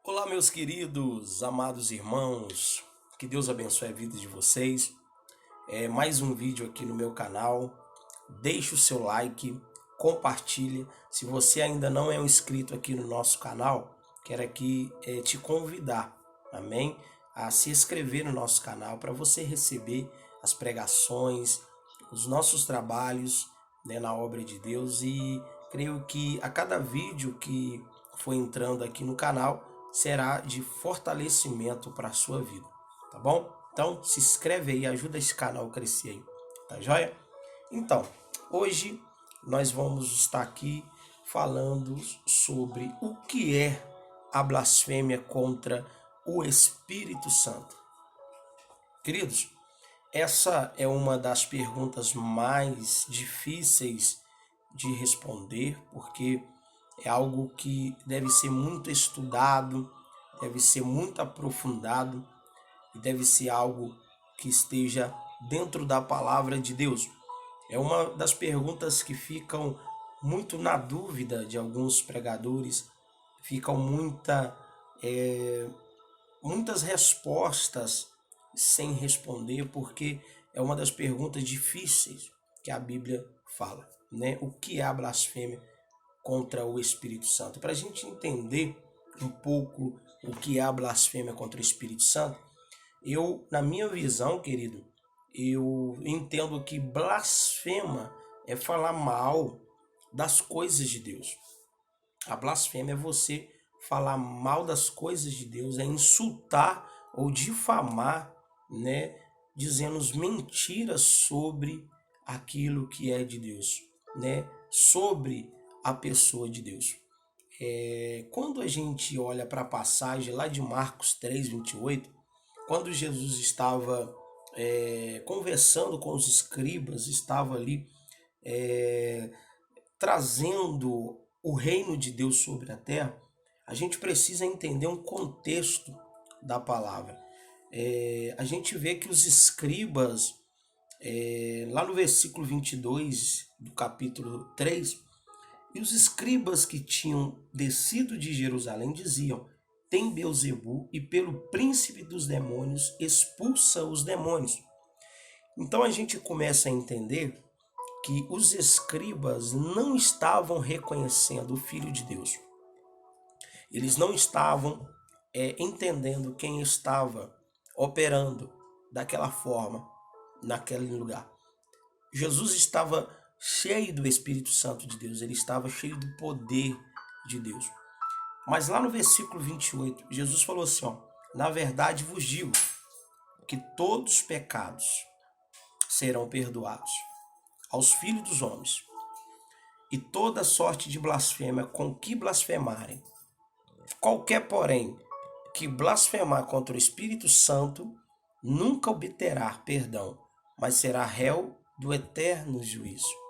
Olá, meus queridos, amados irmãos, que Deus abençoe a vida de vocês. Mais um vídeo aqui no meu canal. Deixe o seu like, compartilhe. Se você ainda não é um inscrito aqui no nosso canal, quero aqui te convidar, amém? A se inscrever no nosso canal para você receber as pregações, os nossos trabalhos, né, na obra de Deus. E creio que a cada vídeo que for entrando aqui no canal será de fortalecimento para a sua vida, tá bom? Então se inscreve aí, ajuda esse canal a crescer aí, tá joia? Então, hoje nós vamos estar aqui falando sobre o que é a blasfêmia contra o Espírito Santo. Queridos, essa é uma das perguntas mais difíceis de responder, porque é algo que deve ser muito estudado, deve ser muito aprofundado e deve ser algo que esteja dentro da palavra de Deus. É uma das perguntas que ficam muito na dúvida de alguns pregadores, ficam muitas respostas sem responder, porque é uma das perguntas difíceis que a Bíblia fala, né? O que é a blasfêmia contra o Espírito Santo? Para a gente entender um pouco o que é a blasfêmia contra o Espírito Santo, na minha visão, querido, eu entendo que blasfema é falar mal das coisas de Deus. A blasfêmia é você falar mal das coisas de Deus, é insultar ou difamar, né, dizendo mentiras sobre aquilo que é de Deus, né, sobre a pessoa de Deus. Quando a gente olha para a passagem lá de Marcos 3:28, quando Jesus estava conversando com os escribas, estava ali é, trazendo o reino de Deus sobre a terra, a gente precisa entender um contexto da palavra. A gente vê que os escribas, lá no versículo 22 do capítulo 3, e os escribas que tinham descido de Jerusalém diziam: tem Beelzebu e pelo príncipe dos demônios expulsa os demônios. Então a gente começa a entender que os escribas não estavam reconhecendo o Filho de Deus. Eles não estavam entendendo quem estava operando daquela forma, naquele lugar. Jesus estava cheio do Espírito Santo de Deus, ele estava cheio do poder de Deus. Mas lá no versículo 28, Jesus falou assim, ó: na verdade vos digo que todos os pecados serão perdoados aos filhos dos homens, e toda sorte de blasfêmia com que blasfemarem. Qualquer, porém, que blasfemar contra o Espírito Santo nunca obterá perdão, mas será réu do eterno juízo.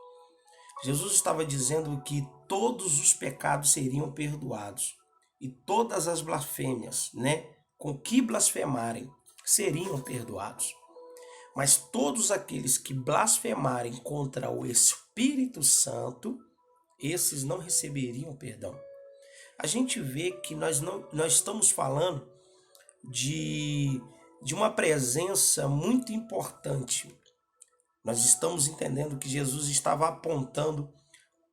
Jesus estava dizendo que todos os pecados seriam perdoados e todas as blasfêmias, né, com que blasfemarem, seriam perdoados. Mas todos aqueles que blasfemarem contra o Espírito Santo, esses não receberiam perdão. A gente vê que nós estamos falando de uma presença muito importante. Nós estamos entendendo que Jesus estava apontando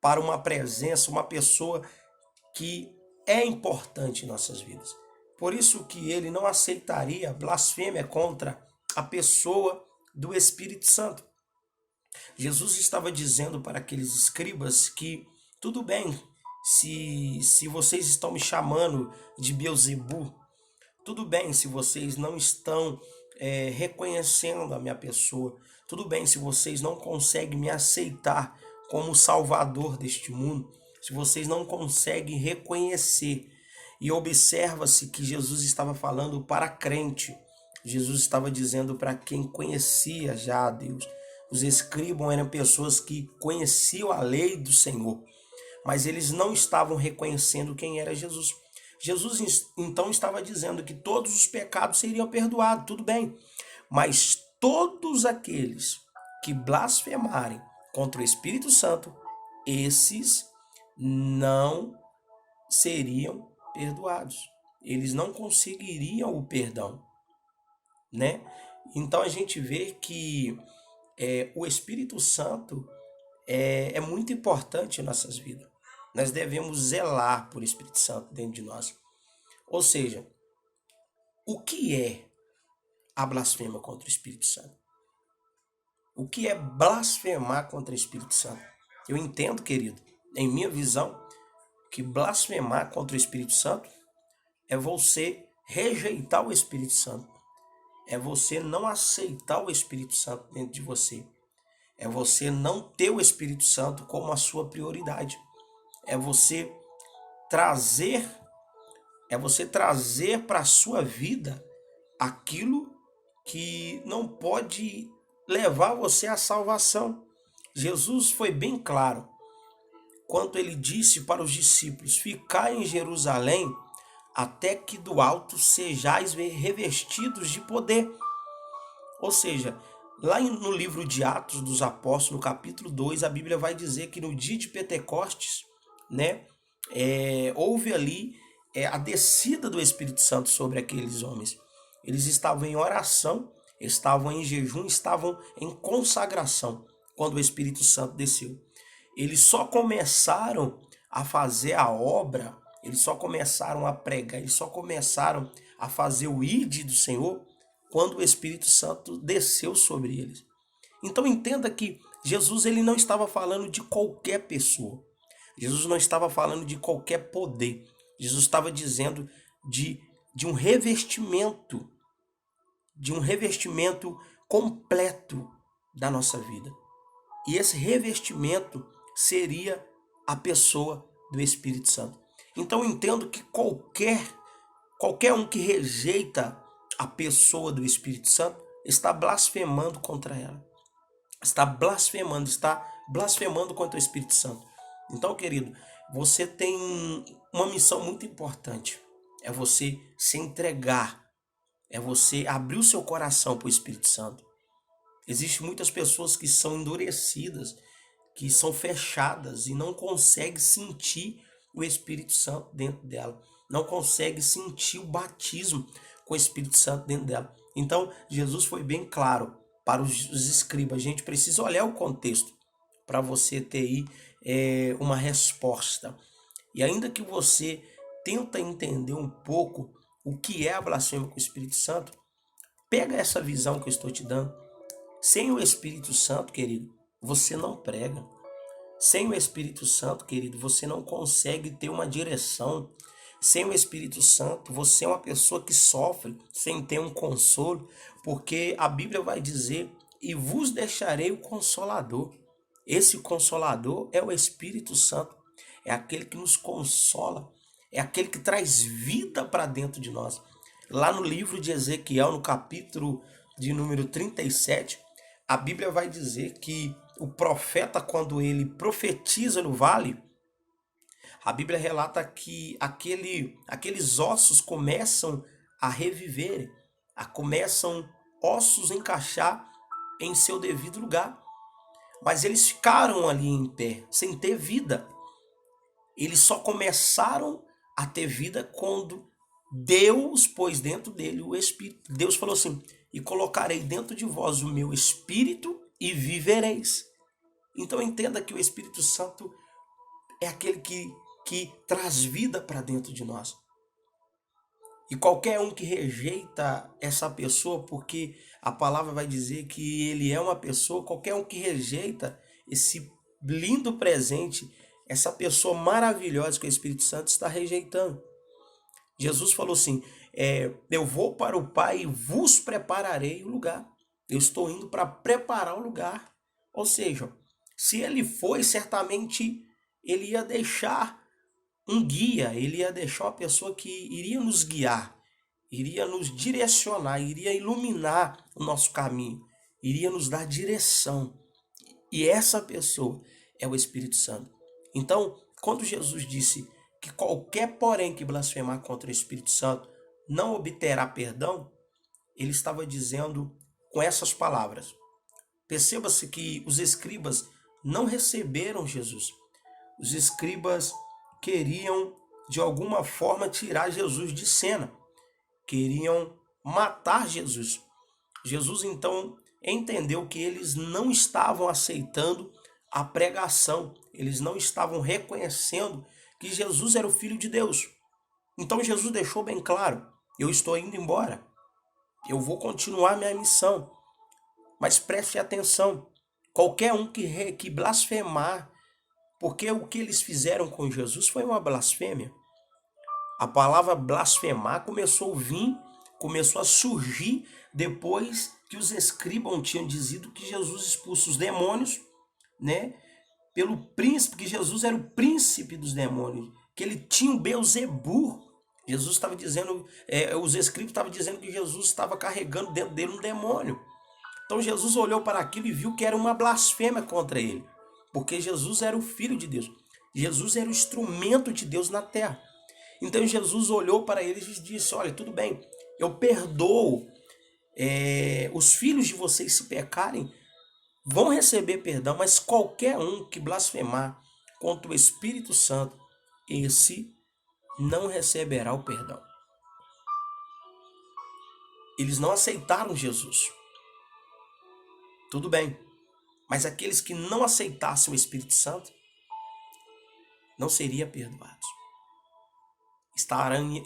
para uma presença, uma pessoa que é importante em nossas vidas. Por isso que ele não aceitaria blasfêmia contra a pessoa do Espírito Santo. Jesus estava dizendo para aqueles escribas que tudo bem, se vocês estão me chamando de Beelzebu, tudo bem se vocês não estão reconhecendo a minha pessoa, tudo bem se vocês não conseguem me aceitar como Salvador deste mundo, se vocês não conseguem reconhecer. E observa-se que Jesus estava falando para crente, Jesus estava dizendo para quem conhecia já a Deus. Os escribas eram pessoas que conheciam a lei do Senhor, mas eles não estavam reconhecendo quem era Jesus. Jesus então estava dizendo que todos os pecados seriam perdoados, tudo bem, mas todos aqueles que blasfemarem contra o Espírito Santo, esses não seriam perdoados. eles não conseguiriam o perdão, né? Então a gente vê que o Espírito Santo é muito importante em nossas vidas. Nós devemos zelar por Espírito Santo dentro de nós. Ou seja, o que é a blasfêmia contra o Espírito Santo? O que é blasfemar contra o Espírito Santo? Eu entendo, querido, em minha visão, que blasfemar contra o Espírito Santo é você rejeitar o Espírito Santo. É você não aceitar o Espírito Santo dentro de você. É você não ter o Espírito Santo como a sua prioridade. É você trazer, para a sua vida aquilo que não pode levar você à salvação. Jesus foi bem claro quando ele disse para os discípulos: ficai em Jerusalém até que do alto sejais revestidos de poder. Ou seja, lá no livro de Atos dos Apóstolos, no capítulo 2, a Bíblia vai dizer que no dia de Pentecostes, né, houve ali a descida do Espírito Santo sobre aqueles homens. Eles estavam em oração, estavam em jejum, estavam em consagração quando o Espírito Santo desceu. Eles só começaram a fazer a obra, eles só começaram a pregar, eles só começaram a fazer o ID do Senhor quando o Espírito Santo desceu sobre eles. Então entenda que Jesus ele não estava falando de qualquer pessoa. Jesus não estava falando de qualquer poder. Jesus estava dizendo de um revestimento, completo da nossa vida. E esse revestimento seria a pessoa do Espírito Santo. Então eu entendo que qualquer um que rejeita a pessoa do Espírito Santo está blasfemando contra ela. Está blasfemando contra o Espírito Santo. Então, querido, você tem uma missão muito importante. É você se entregar. É você abrir o seu coração para o Espírito Santo. Existem muitas pessoas que são endurecidas, que são fechadas e não conseguem sentir o Espírito Santo dentro dela. Não conseguem sentir o batismo com o Espírito Santo dentro dela. Então, Jesus foi bem claro para os escribas. A gente precisa olhar o contexto para você ter aí uma resposta. E ainda que você tenta entender um pouco o que é a blasfêmia com o Espírito Santo, pega essa visão que eu estou te dando. Sem o Espírito Santo, querido, você não prega. Sem o Espírito Santo, querido, você não consegue ter uma direção. Sem o Espírito Santo, você é uma pessoa que sofre sem ter um consolo, porque a Bíblia vai dizer: e vos deixarei o Consolador. Esse Consolador é o Espírito Santo, é aquele que nos consola, é aquele que traz vida para dentro de nós. Lá no livro de Ezequiel, no capítulo de número 37, a Bíblia vai dizer que o profeta, quando ele profetiza no vale, a Bíblia relata que aqueles ossos começam a reviver, começam ossos a encaixar em seu devido lugar. Mas eles ficaram ali em pé, sem ter vida. Eles só começaram a ter vida quando Deus pôs dentro dele o Espírito. Deus falou assim: e colocarei dentro de vós o meu Espírito e vivereis. Então entenda que o Espírito Santo é aquele que traz vida para dentro de nós. E qualquer um que rejeita essa pessoa, porque a palavra vai dizer que ele é uma pessoa, qualquer um que rejeita esse lindo presente, essa pessoa maravilhosa que o Espírito Santo está rejeitando. Jesus falou assim: eu vou para o Pai e vos prepararei o lugar. Eu estou indo para preparar o lugar. Ou seja, se ele foi, certamente ele ia deixar um guia, ele ia deixar uma pessoa que iria nos guiar, iria nos direcionar, iria iluminar o nosso caminho, iria nos dar direção. E essa pessoa é o Espírito Santo. Então, quando Jesus disse que qualquer porém que blasfemar contra o Espírito Santo não obterá perdão, ele estava dizendo com essas palavras. Perceba-se que os escribas não receberam Jesus. Os escribas queriam de alguma forma tirar Jesus de cena. Queriam matar Jesus. Jesus então entendeu que eles não estavam aceitando a pregação, eles não estavam reconhecendo que Jesus era o Filho de Deus. Então Jesus deixou bem claro: eu estou indo embora, eu vou continuar minha missão, mas preste atenção, qualquer um que blasfemar, porque o que eles fizeram com Jesus foi uma blasfêmia. A palavra blasfemar começou a surgir depois que os escribas tinham dizido que Jesus expulsa os demônios, né? Pelo príncipe, que Jesus era o príncipe dos demônios, que ele tinha o Beelzebub. Jesus estava dizendo, os escribas estavam dizendo que Jesus estava carregando dentro dele um demônio. Então Jesus olhou para aquilo e viu que era uma blasfêmia contra ele, porque Jesus era o Filho de Deus. Jesus era o instrumento de Deus na terra. Então Jesus olhou para eles e disse: olha, tudo bem, eu perdoo os filhos de vocês se pecarem, vão receber perdão, mas qualquer um que blasfemar contra o Espírito Santo, esse não receberá o perdão. Eles não aceitaram Jesus. Tudo bem, mas aqueles que não aceitassem o Espírito Santo não seriam perdoados.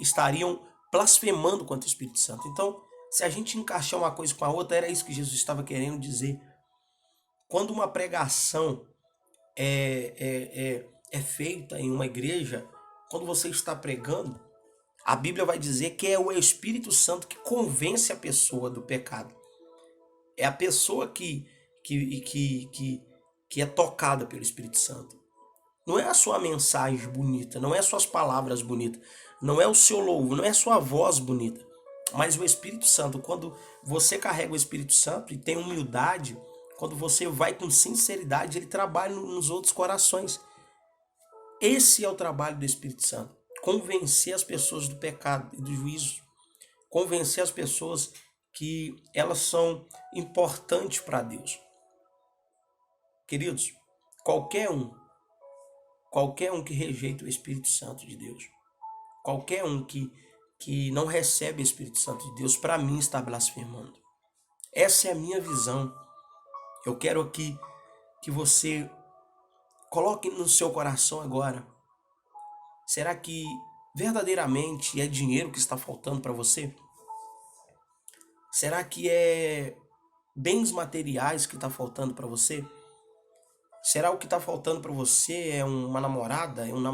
Estariam blasfemando contra o Espírito Santo. Então, se a gente encaixar uma coisa com a outra, era isso que Jesus estava querendo dizer. Quando uma pregação é feita em uma igreja, quando você está pregando, a Bíblia vai dizer que é o Espírito Santo que convence a pessoa do pecado. É a pessoa que é tocada pelo Espírito Santo. Não é a sua mensagem bonita, não é as suas palavras bonitas, não é o seu louvor, não é a sua voz bonita, mas o Espírito Santo. Quando você carrega o Espírito Santo e tem humildade, quando você vai com sinceridade, ele trabalha nos outros corações. Esse é o trabalho do Espírito Santo. Convencer as pessoas do pecado e do juízo. Convencer as pessoas que elas são importantes para Deus. Queridos, qualquer um que rejeita o Espírito Santo de Deus, qualquer um que não recebe o Espírito Santo de Deus, para mim está blasfemando. Essa é a minha visão. Eu quero aqui que você coloque no seu coração agora. Será que verdadeiramente é dinheiro que está faltando para você? Será que é bens materiais que está faltando para você? Será o que está faltando para você é uma namorada, é um namorado?